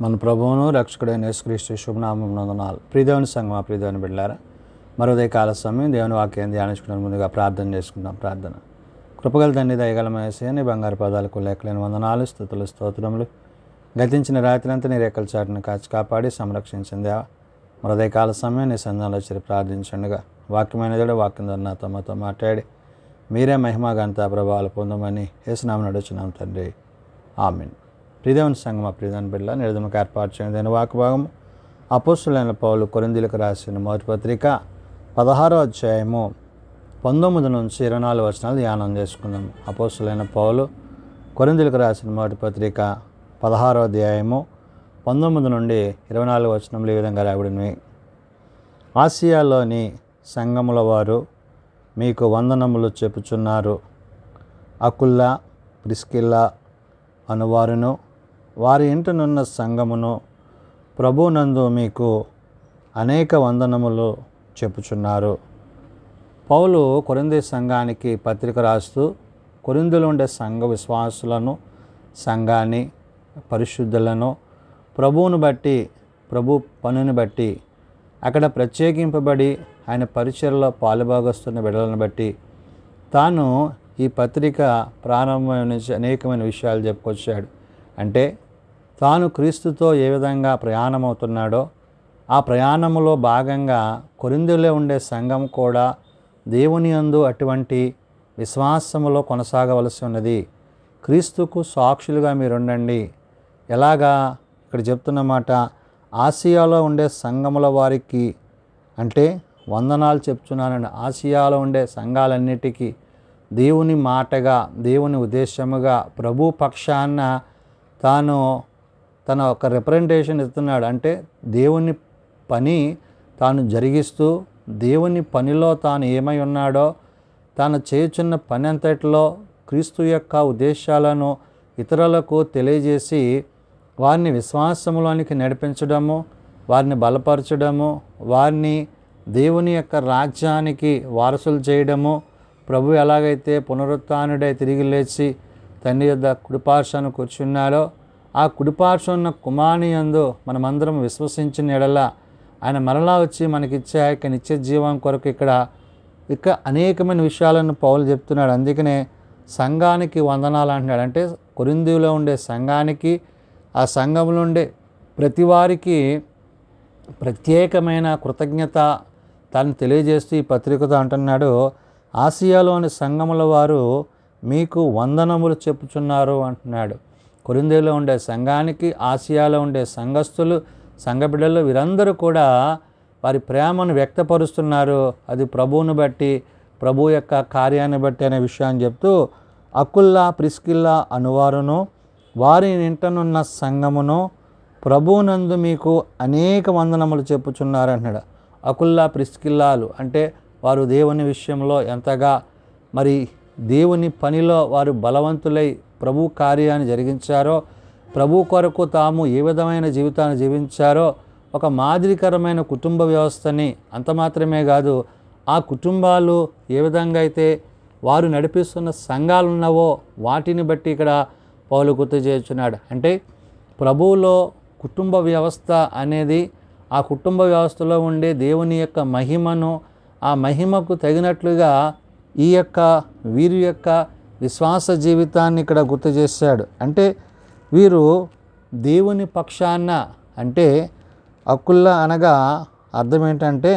మన ప్రభువును రక్షకుడైన యేసుక్రీస్తు శుభనామం నందనాలు. ప్రియదేవుని సంగమా, ప్రియదేవుని బిడ్డలారా, మరో కాల సమయం దేవుని వాక్యాన్ని ధ్యానించుకునే ముందుగా ప్రార్థన చేసుకుందాం. ప్రార్థన. కృపగల తండ్రి, దయగల యేసయ్య, బంగారు పదాలకు లెక్కలేని వందనాలు, స్తుతులు, స్తోత్రములు. గతించిన రాత్రంతా నీ రేఖల చాటును కాచి కాపాడి సంరక్షించింది దేవా. మరో కాల సమయం నీ సంధానంలో వచ్చి ప్రార్థించండుగా వాక్యమైన దేవుడు వాక్యం ద్వారా నాతో మాతో మాట్లాడి మీరే మహిమ ఘనత ప్రభావాలు పొందమని యేసునామమున అడుగుచున్నాం తండ్రి, ఆమేన్. ప్రియదేవుని సంగమా, ప్రియదేవుని బిడ్డలారా, నిర్దమకు ఏర్పాటు చేయని వాక్యభాగము అపోస్తలుడైన పౌలు కొరింథీయులకు రాసిన మొదటి పత్రిక 16వ అధ్యాయము 19 నుంచి 24 వచనాలు ధ్యానం చేసుకుందాం. అపోస్తలుడైన పౌలు కొరింథీయులకు రాసిన మొదటి పత్రిక 16వ అధ్యాయము 19 నుండి 24 వచనములు ఈ విధంగా రాయబడినవి. ఆసియాలోని సంఘముల వారు మీకు వందనములు చెప్పుచున్నారు. అకుల్లా, ప్రిస్కిల్లా అనువారును వారి ఇంటనున్న సంఘమును ప్రభునందు మీకు అనేక వందనములు చెప్పుచున్నారు. పౌలు కొరింథీ సంఘానికి పత్రిక రాస్తూ కొరింథీలో ఉండే సంఘ విశ్వాసులను, సంఘాన్ని, పరిశుద్ధులను ప్రభువును బట్టి, ప్రభు పనుని బట్టి, అక్కడ ప్రత్యేకింపబడి ఆయన పరిచర్యలో పాలుభాగస్తున్న బిడ్డలను బట్టి తాను ఈ పత్రిక ప్రారంభం నుంచి అనేకమైన విషయాలు చెప్పుకొచ్చాడు. అంటే తాను క్రీస్తుతో ఏ విధంగా ప్రయాణమవుతున్నాడో ఆ ప్రయాణంలో భాగంగా కొరింథీలో ఉండే సంఘం కూడా దేవుని యందు అటువంటి విశ్వాసములో కొనసాగవలసి ఉన్నది. క్రీస్తుకు సాక్షులుగా మీరుండండి. ఎలాగా ఇక్కడ చెప్తున్నమాట, ఆసియాలో ఉండే సంఘముల వారికి అంటే వందనాలు చెప్తున్నానండి. ఆసియాలో ఉండే సంఘాలన్నిటికీ దేవుని మాటగా, దేవుని ఉద్దేశముగా ప్రభు పక్షాన తాను తన ఒక రిప్రజెంటేషన్ ఇస్తున్నాడు. అంటే దేవుని పని తాను జరిగిస్తూ దేవుని పనిలో తాను ఏమై ఉన్నాడో, తాను చేయుచున్న పని అంతటిలో క్రీస్తు యొక్క ఉద్దేశాలను ఇతరులకు తెలియజేసి వారిని విశ్వాసములోనికి నడిపించడము, వారిని బలపరచడము, వారిని దేవుని యొక్క రాజ్యానికి వారసులు చేయడము. ప్రభు ఎలాగైతే పునరుత్థానుడై తిరిగి లేచి తండ్రి యొద్ద కుడిపార్శ్వన కూర్చున్నాడో ఆ కుడిపార్శ్వన ఉన్న కుమారుని యందు మనమందరం విశ్వసించిన ఎడల ఆయన మరలా వచ్చి మనకిచ్చే ఆ యొక్క నిత్య జీవం కొరకు ఇక అనేకమైన విషయాలను పౌలు చెప్తున్నాడు. అందుకనే సంఘానికి వందనాలు అంటున్నాడు. అంటే కొరింథీలో ఉండే సంఘానికి, ఆ సంఘంలో ఉండే ప్రతి వారికి ప్రత్యేకమైన కృతజ్ఞత తాను తెలియజేస్తూ ఈ పత్రికతో అంటున్నాడు, ఆసియాలోని సంఘముల వారు మీకు వందనములు చెప్పుచున్నారు అంటున్నాడు. కొరింథీలో ఉండే సంఘానికి, ఆసియాలో ఉండే సంఘస్థులు, సంఘ బిడ్డలు వీరందరూ కూడా వారి ప్రేమను వ్యక్తపరుస్తున్నారు. అది ప్రభువును బట్టి, ప్రభు యొక్క కార్యాన్ని బట్టి అనే విషయాన్ని చెప్తూ అకుల్లా, ప్రిస్కిల్లా అనువారును వారి ఇంటనున్న సంఘమును ప్రభువునందు మీకు అనేక వందనములు చెప్పుచున్నారు అంటున్నాడు. అకుల్లా, ప్రిస్కిల్లాలు అంటే వారు దేవుని విషయంలో ఎంతగా మరి దేవుని పనిలో వారు బలవంతులై ప్రభు కార్యాన్ని జరిగించారో, ప్రభు కొరకు తాము ఏ విధమైన జీవితాన్ని జీవించారో, ఒక మాదిరికరమైన కుటుంబ వ్యవస్థని, అంత మాత్రమే కాదు ఆ కుటుంబాలు ఏ విధంగా అయితే వారు నడిపిస్తున్న సంఘాలు ఉన్నవో వాటిని బట్టి ఇక్కడ పౌలు గుర్తు చేస్తున్నాడు. అంటే ప్రభువులో కుటుంబ వ్యవస్థ అనేది ఆ కుటుంబ వ్యవస్థలో ఉండే దేవుని యొక్క మహిమను, ఆ మహిమకు తగినట్లుగా ఈ యొక్క వీరి యొక్క విశ్వాస జీవితాన్ని ఇక్కడ గుర్తు చేశాడు. అంటే వీరు దేవుని పక్షాన, అంటే అకుల్లా అనగా అర్థం ఏంటంటే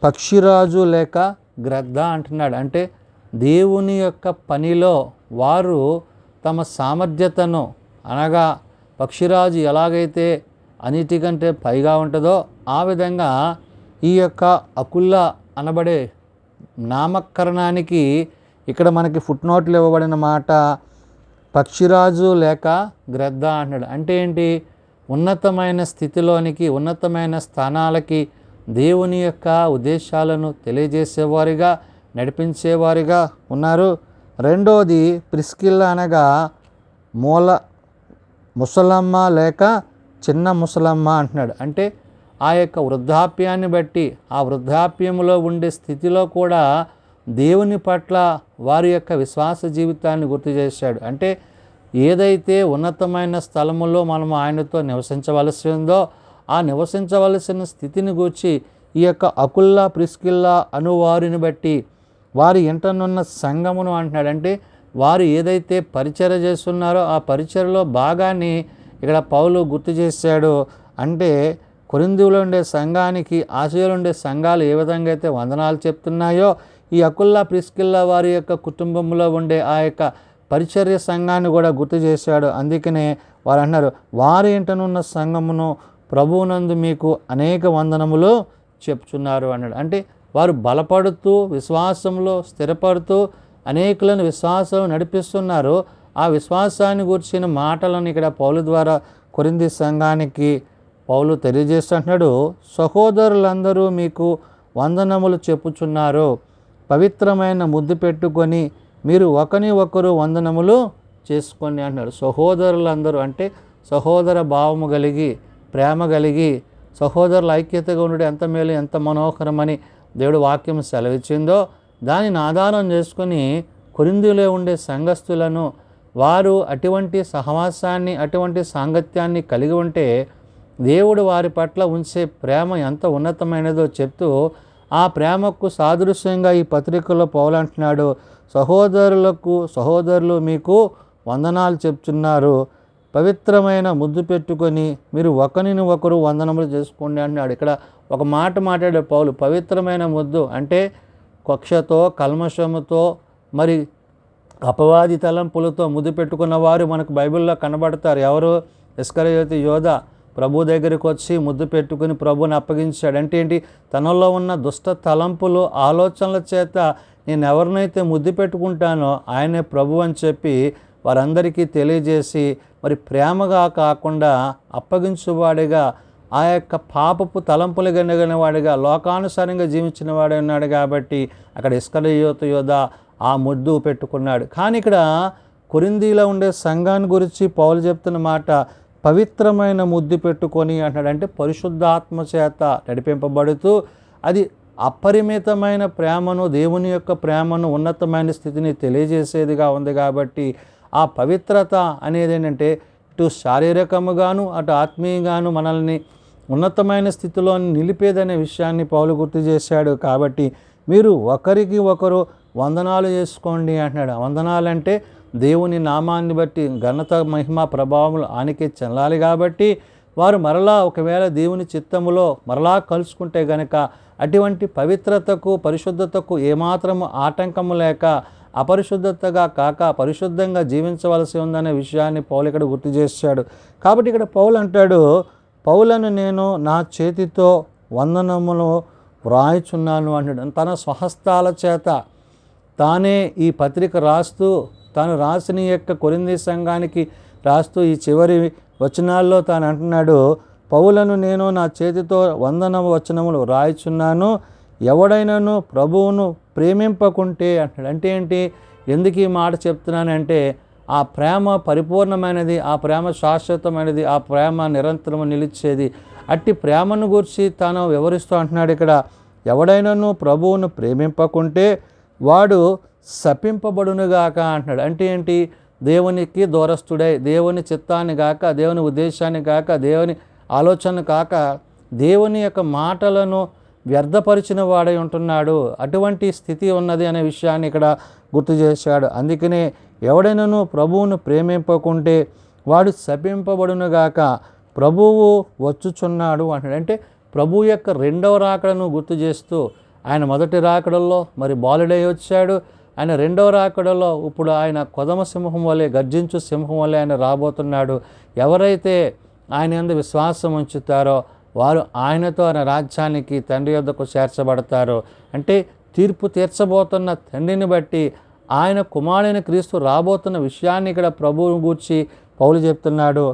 పక్షిరాజు లేక గ్రద్ద అంటున్నాడు. అంటే దేవుని యొక్క పనిలో వారు తమ సామర్థ్యతను, అనగా పక్షిరాజు ఎలాగైతే అన్నిటికంటే పైగా ఉంటుందో ఆ విధంగా ఈ యొక్క అకుల్లా అనబడే నామకరణానికి ఇక్కడ మనకి ఫుట్నోట్లు ఇవ్వబడిన మాట పక్షిరాజు లేక గ్రద్ద అంటున్నాడు. అంటే ఏంటి? ఉన్నతమైన స్థితిలోనికి, ఉన్నతమైన స్థానాలకి దేవుని యొక్క ఉద్దేశాలను తెలియజేసేవారిగా, నడిపించేవారిగా ఉన్నారు. రెండోది ప్రిస్కిల్లా అనగా ముసలమ్మ లేక చిన్న ముసలమ్మ అంటున్నాడు. అంటే ఆ యొక్క వృద్ధాప్యాన్ని బట్టి, ఆ వృద్ధాప్యంలో ఉండే స్థితిలో కూడా దేవుని పట్ల వారి యొక్క విశ్వాస జీవితాన్ని గుర్తు చేశాడు. అంటే ఏదైతే ఉన్నతమైన స్థలములో మనం ఆయనతో నివసించవలసి ఉందో ఆ నివసించవలసిన స్థితిని గూర్చి ఈ యొక్క అకుల్లా ప్రిస్కిల్లా అను వారిని బట్టి వారి ఇంటనున్న సంఘమును అంటున్నాడు. అంటే వారు ఏదైతే పరిచర్య చేస్తున్నారో ఆ పరిచర్యలో భాగాన్ని ఇక్కడ పౌలు గుర్తు చేశాడు. అంటే కొరింథీలో ఉండే సంఘానికి ఆసియాలో ఉండే సంఘాలు ఏ విధంగా అయితే వందనాలు చెప్తున్నాయో ఈ అకుల్లా ప్రిస్కిల్లా వారి యొక్క కుటుంబంలో ఉండే ఆ యొక్క పరిచర్య సంఘాన్ని కూడా గుర్తు చేశాడు. అందుకనే వారు అన్నారు, వారి ఇంటనున్న సంఘమును ప్రభువునందు మీకు అనేక వందనములు చెప్తున్నారు అన్నాడు. అంటే వారు బలపడుతూ విశ్వాసంలో స్థిరపడుతూ అనేకులను విశ్వాసం నడిపిస్తున్నారు. ఆ విశ్వాసాన్ని గురించిన మాటలను ఇక్కడ పౌలు ద్వారా కొరింథీ సంఘానికి పౌలు తెలియజేస్తుంటున్నాడు. సహోదరులందరూ మీకు వందనములు చెప్పుచున్నారు, పవిత్రమైన ముద్దు పెట్టుకొని మీరు ఒకని ఒకరు వందనములు చేసుకొని అంటున్నాడు. సహోదరులందరూ అంటే సహోదర భావము కలిగి ప్రేమ కలిగి సహోదరుల ఐక్యతగా ఉండడం ఎంత మేలు ఎంత మనోహరమని దేవుడు వాక్యం సెలవిచ్చిందో దానిని ఆధారం చేసుకొని కొరింథీలో ఉండే సంఘస్థులను వారు అటువంటి సహవాసాన్ని అటువంటి సాంగత్యాన్ని కలిగి ఉంటే దేవుడు వారి పట్ల ఉంచే ప్రేమ ఎంత ఉన్నతమైనదో చెప్తూ ఆ ప్రేమకు సాదృశ్యంగా ఈ పత్రికలో పౌలు అంటున్నాడు, సహోదరులు మీకు వందనాలు చెప్తున్నారు, పవిత్రమైన ముద్దు పెట్టుకొని మీరు ఒకరిని ఒకరు వందనములు చేసుకోండి అంటున్నాడు. ఇక్కడ ఒక మాట మాట్లాడే పౌలు, పవిత్రమైన ముద్దు అంటే కక్షతో కల్మషముతో మరి అపవాది తలంపులతో ముద్దు పెట్టుకున్న వారు మనకు బైబిల్లో కనబడతారు. ఎవరు? ఇస్కరియోతు యోధ ప్రభు దగ్గరికి వచ్చి ముద్దు పెట్టుకుని ప్రభుని అప్పగించాడు. అంటే ఏంటి? తనలో ఉన్న దుష్ట తలంపులు ఆలోచనల చేత నేను ఎవరినైతే ముద్దు పెట్టుకుంటానో ఆయనే ప్రభు అని చెప్పి వారందరికీ తెలియజేసి మరి ప్రేమగా కాకుండా అప్పగించువాడిగా ఆ యొక్క పాపపు తలంపులు గనగన వాడిగా లోకానుసారంగా జీవించిన వాడే ఉన్నాడు. కాబట్టి అక్కడ ఇస్కరియోతు యోధ ఆ ముద్దు పెట్టుకున్నాడు. కానీ ఇక్కడ కొరింథీలో ఉండే సంఘాన్ని గురించి పౌలు చెప్తున్న మాట పవిత్రమైన ముద్దు పెట్టుకొని అంటాడు. అంటే పరిశుద్ధాత్మ చేత నడిపింపబడుతూ అది అపరిమితమైన ప్రేమను దేవుని యొక్క ప్రేమను ఉన్నతమైన స్థితిని తెలియజేసేదిగా ఉంది. కాబట్టి ఆ పవిత్రత అనేది ఏంటంటే ఇటు శారీరకముగాను అటు ఆత్మీయంగాను మనల్ని ఉన్నతమైన స్థితిలో నిలిపేదనే విషయాన్ని పౌలు గుర్తు చేశాడు. కాబట్టి మీరు ఒకరికి ఒకరు వందనాలు చేసుకోండి అంటున్నాడు. వందనాలు అంటే దేవుని నామాన్ని బట్టి ఘనత మహిమ ప్రభావములు ఆయనకే చెందాలి. కాబట్టి వారు మరలా ఒకవేళ దేవుని చిత్తములో మరలా కలుసుకుంటే గనక అటువంటి పవిత్రతకు పరిశుద్ధతకు ఏమాత్రము ఆటంకము లేక అపరిశుద్ధతగా కాక పరిశుద్ధంగా జీవించవలసి ఉందనే విషయాన్ని పౌలు ఇక్కడ గుర్తు చేశాడు. కాబట్టి ఇక్కడ పౌలు అంటాడు, పౌలను నేను నా చేతితో వందనములు వ్రాయిచున్నాను అంటాడు. తన స్వహస్తాల చేత తానే ఈ పత్రిక రాస్తూ తాను రాసిన యొక్క కొరింథీ సంఘానికి రాస్తూ ఈ చివరి వచనాల్లో తాను అంటున్నాడు, పౌలను నేను నా చేతితో వచనములు రాయిచున్నాను, ఎవడైనాను ప్రభువును ప్రేమింపకుంటే అంటాడు. అంటే ఏంటి? ఎందుకు ఈ మాట చెప్తున్నానంటే ఆ ప్రేమ పరిపూర్ణమైనది, ఆ ప్రేమ శాశ్వతమైనది, ఆ ప్రేమ నిరంతరము నిలిచేది. అట్టి ప్రేమను గురించి తాను వివరిస్తూ అంటున్నాడు ఇక్కడ, ఎవడైనాను ప్రభువును ప్రేమింపకుంటే వాడు శపింపబడునుగాక అంటున్నాడు. అంటే ఏంటి? దేవునికి దూరస్తుడై దేవుని చిత్తాన్ని కాక దేవుని ఉద్దేశాన్ని కాక దేవుని ఆలోచన కాక దేవుని యొక్క మాటలను వ్యర్థపరిచిన వాడై ఉంటున్నాడు. అటువంటి స్థితి ఉన్నది అనే విషయాన్ని ఇక్కడ గుర్తు చేశాడు. అందుకనే ఎవడైనాను ప్రభువును ప్రేమింపకుంటే వాడు శపింపబడునుగాక, ప్రభువు వచ్చుచున్నాడు అంటాడు. అంటే ప్రభు యొక్క రెండవ రాకడను గుర్తు చేస్తూ ఆయన మొదటి రాకడల్లో మరి బాలుడై వచ్చాడు. ఆయన రెండవ రాకడలో ఇప్పుడు ఆయన కొదమ సింహం వలె గర్జించు సింహం వలె ఆయన రాబోతున్నాడు. ఎవరైతే ఆయన యందు విశ్వాసం ఉంచుతారో వారు ఆయనతో ఆయన రాజ్యానికి తండ్రి యొద్దకు చేర్చబడతారు. అంటే తీర్పు తీర్చబోతున్న తండ్రిని బట్టి ఆయన కుమారుడైన క్రీస్తు రాబోతున్న విషయాన్ని ఇక్కడ ప్రభువు గూర్చి పౌలు చెప్తున్నాడు.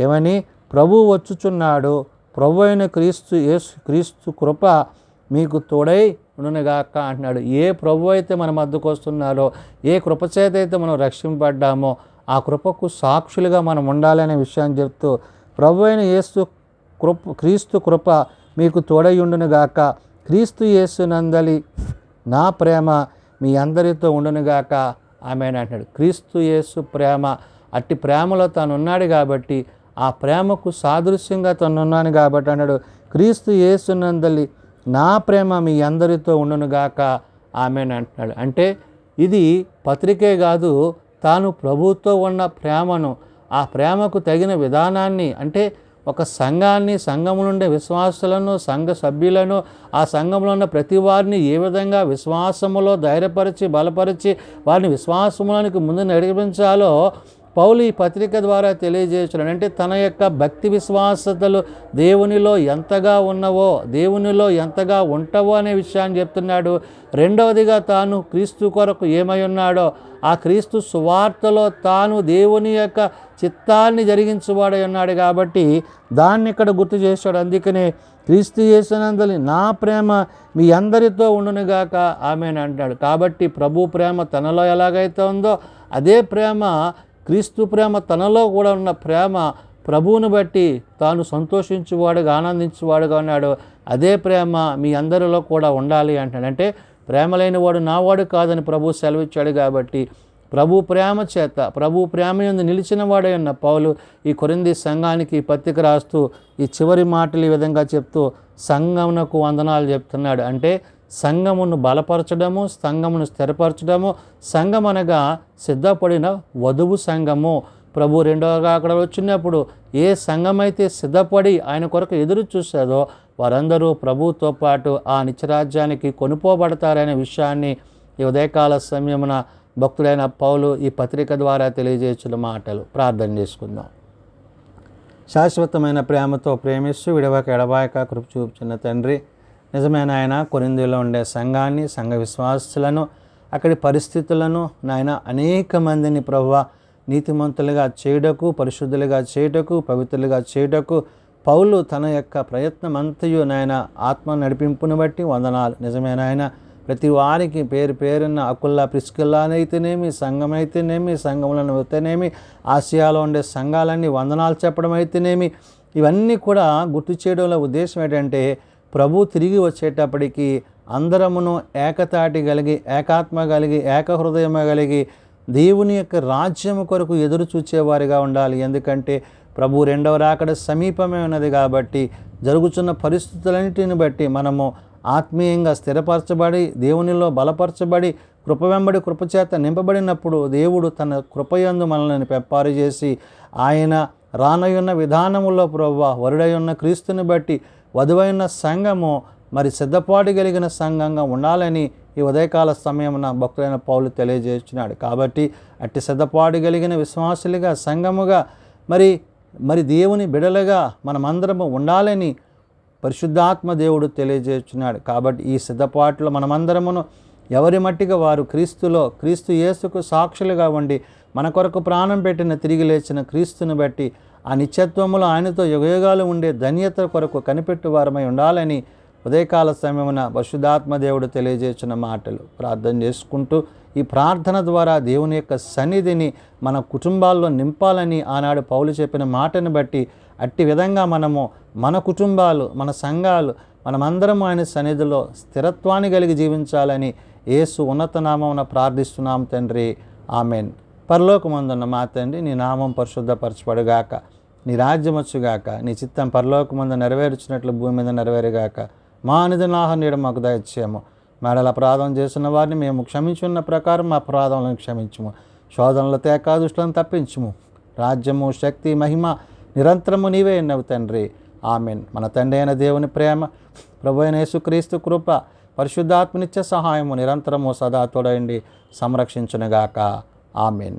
ఏమని ప్రభువు వచ్చుచున్నాడు, ప్రభు అయిన క్రీస్తు కృప మీకు తోడై ఉండునుగాక అంటున్నాడు. ఏ ప్రభు అయితే మన మధ్యకు వస్తున్నారో, ఏ కృపచేత అయితే మనం రక్షింపబడ్డామో ఆ కృపకు సాక్షులుగా మనం ఉండాలనే విషయాన్ని చెప్తూ ప్రభు అయిన క్రీస్తు కృప మీకు తోడై ఉండునుగాక, క్రీస్తు యేసు నందలి నా ప్రేమ మీ అందరితో ఉండునుగాక ఆమెన్ అంటున్నాడు. క్రీస్తు యేసు ప్రేమ, అట్టి ప్రేమలో తాను ఉన్నాడు కాబట్టి, ఆ ప్రేమకు సాదృశ్యంగా తను ఉన్నాను కాబట్టి అన్నాడు, క్రీస్తు యేసునందలి నా ప్రేమ మీ అందరితో ఉండునుగాక ఆమెన్ అంటున్నాడు. అంటే ఇది పత్రికే కాదు, తాను ప్రభువుతో ఉన్న ప్రేమను, ఆ ప్రేమకు తగిన విధానాన్ని, అంటే ఒక సంఘాన్ని, సంఘములో ఉండే విశ్వాసులను, సంఘ సభ్యులను, ఆ సంఘంలో ఉన్న ప్రతి వారిని ఏ విధంగా విశ్వాసములో ధైర్యపరిచి బలపరిచి వారిని విశ్వాసములోనికి ముందు నడిపించాలో పౌలు ఈ పత్రిక ద్వారా తెలియజేస్తున్నాడు. అంటే తన యొక్క భక్తి విశ్వాసతలు దేవునిలో ఎంతగా ఉన్నవో, దేవునిలో ఎంతగా ఉంటావో అనే విషయాన్ని చెప్తున్నాడు. రెండవదిగా తాను క్రీస్తు కొరకు ఏమై ఉన్నాడో, ఆ క్రీస్తు సువార్తలో తాను దేవుని యొక్క చిత్తాన్ని జరిగించువాడై ఉన్నాడు కాబట్టి దాన్ని ఇక్కడ గుర్తు చేశాడు. అందుకనే క్రీస్తు యేసునందలి నా ప్రేమ మీ అందరితో ఉండునుగాక ఆమెన్ అంటాడు. కాబట్టి ప్రభు ప్రేమ తనలో ఎలాగైతే ఉందో అదే ప్రేమ, క్రీస్తు ప్రేమ తనలో కూడా ఉన్న ప్రేమ, ప్రభువును బట్టి తాను సంతోషించువాడుగా ఆనందించువాడుగా ఉన్నాడు. అదే ప్రేమ మీ అందరిలో కూడా ఉండాలి అంటాడు. అంటే ప్రేమ లేనివాడు నావాడు కాదని ప్రభు సెలవిచ్చాడు కాబట్టి ప్రభు ప్రేమ చేత, ప్రభు ప్రేమ యందు నిలిచిన వాడై ఉన్న పౌలు ఈ కొరింథీ సంఘానికి పత్రిక రాస్తూ ఈ చివరి మాటలు ఈ విధంగా చెప్తూ సంఘమునకు వందనాలు చెప్తున్నాడు. అంటే సంఘమును బలపరచడము, సంఘమును స్థిరపరచడము, సంఘం అనగా సిద్ధపడిన వధువు సంఘము. ప్రభు రెండవగా అక్కడ వచ్చినప్పుడు ఏ సంఘమైతే సిద్ధపడి ఆయన కొరకు ఎదురు చూసేదో వారందరూ ప్రభువుతో పాటు ఆ నిత్యరాజ్యానికి కొనుపోబడతారనే విషయాన్ని ఈ ఉదయకాల సమయమున భక్తుడైన పౌలు ఈ పత్రిక ద్వారా తెలియజేసిన మాటలు. ప్రార్థన చేసుకుందాం. శాశ్వతమైన ప్రేమతో ప్రేమిస్తూ విడవక ఎడబాయక కృప చూపుచున్న తండ్రి, నిజమైన ఆయన కొరింథీలో ఉండే సంఘాన్ని, సంఘ విశ్వాసులను, అక్కడి పరిస్థితులను నాయన అనేక మందిని ప్రభువా నీతిమంతులుగా చేయుటకు, పరిశుద్ధులుగా చేయుటకు, పవిత్రులుగా చేయుటకు పౌలు తన యొక్క ప్రయత్నం అంతయు నాయన ఆత్మ నడిపింపును బట్టి వందనాలు. నిజమైన ఆయన ప్రతి వారికి పేరు పేరున్న అకుల్లా ప్రిస్కిల్లానైతేనేమి, సంఘమైతేనేమి, సంఘములను అయితేనేమి, ఆసియాలో ఉండే సంఘాలన్నీ వందనాలు చెప్పడం అయితేనేమి, ఇవన్నీ కూడా గుర్తు చేయడంలో ఉద్దేశం ఏంటంటే ప్రభు తిరిగి వచ్చేటప్పటికి అందరమును ఏకతాటి కలిగి, ఏకాత్మ కలిగి, ఏకహృదయం కలిగి దేవుని యొక్క రాజ్యము కొరకు ఎదురు చూచేవారిగా ఉండాలి. ఎందుకంటే ప్రభు రెండవ రాకడ సమీపమే ఉన్నది కాబట్టి జరుగుతున్న పరిస్థితులన్నిటిని బట్టి మనము ఆత్మీయంగా స్థిరపరచబడి, దేవునిలో బలపరచబడి, కృప వెంబడి కృపచేత నింపబడినప్పుడు దేవుడు తన కృపయందు మనల్ని పెప్పారు చేసి ఆయన రానయున్న విధానములో ప్రభువా వరుడై ఉన్న క్రీస్తుని బట్టి వధువైన సంఘము మరి సిద్ధపాటు కలిగిన సంఘంగా ఉండాలని ఈ ఉదయకాల సమయమున భక్తులైన పౌలు తెలియజేస్తున్నాడు. కాబట్టి అట్టి సిద్ధపాటు కలిగిన విశ్వాసులుగా, సంఘముగా, మరి దేవుని బిడలుగా మనమందరము ఉండాలని పరిశుద్ధాత్మ దేవుడు తెలియజేస్తున్నాడు. కాబట్టి ఈ సిద్ధపాటులో మనమందరమును ఎవరి మట్టిగా వారు క్రీస్తులో, క్రీస్తు యేసుకు సాక్షులుగా ఉండి మన కొరకు ప్రాణం పెట్టిన తిరిగి లేచిన క్రీస్తుని బట్టి ఆ నిత్యత్వములో ఆయనతో యుగయుగాలు ఉండే ధన్యత కొరకు కనిపెట్టు వారమై ఉండాలని ఉదయకాల సమయమున పరిశుద్ధాత్మ దేవుడు తెలియజేసిన మాటలు ప్రార్థన చేసుకుంటూ ఈ ప్రార్థన ద్వారా దేవుని యొక్క సన్నిధిని మన కుటుంబాల్లో నింపాలని ఆనాడు పౌలు చెప్పిన మాటను బట్టి అట్టి విధంగా మనము మన కుటుంబాలు, మన సంఘాలు, మనమందరం ఆయన సన్నిధిలో స్థిరత్వాన్ని కలిగి జీవించాలని యేసు ఉన్నత నామమున ప్రార్థిస్తున్నాం తండ్రి. ఆమెన్. పరలోకమందున్న మా తండ్రి, నీ నామం పరిశుద్ధపరచబడుగాక, నీ రాజ్యం వచ్చుగాక, నీ చిత్తం పరలోకమందు నెరవేర్చినట్లు భూమి మీద నెరవేరుగాక. మా అనుదిన ఆహారం నేడు మాకు దయచేయము. మేడల అపరాధం చేసిన వారిని మేము క్షమించున్న ప్రకారం మా అపరాధములను క్షమించుము. శోధనలు తేక దుష్టులను తప్పించుము. రాజ్యము, శక్తి, మహిమ నిరంతరము నీవే ఎన్నవు తండ్రి. ఆమెన్. మన తండ్రి అయిన దేవుని ప్రేమ, ప్రభు అయిన యేసుక్రీస్తు కృప, పరిశుద్ధాత్మ నిత్య సహాయము నిరంతరము సదా తోడైండి సంరక్షించునుగాక. ఆమెన్.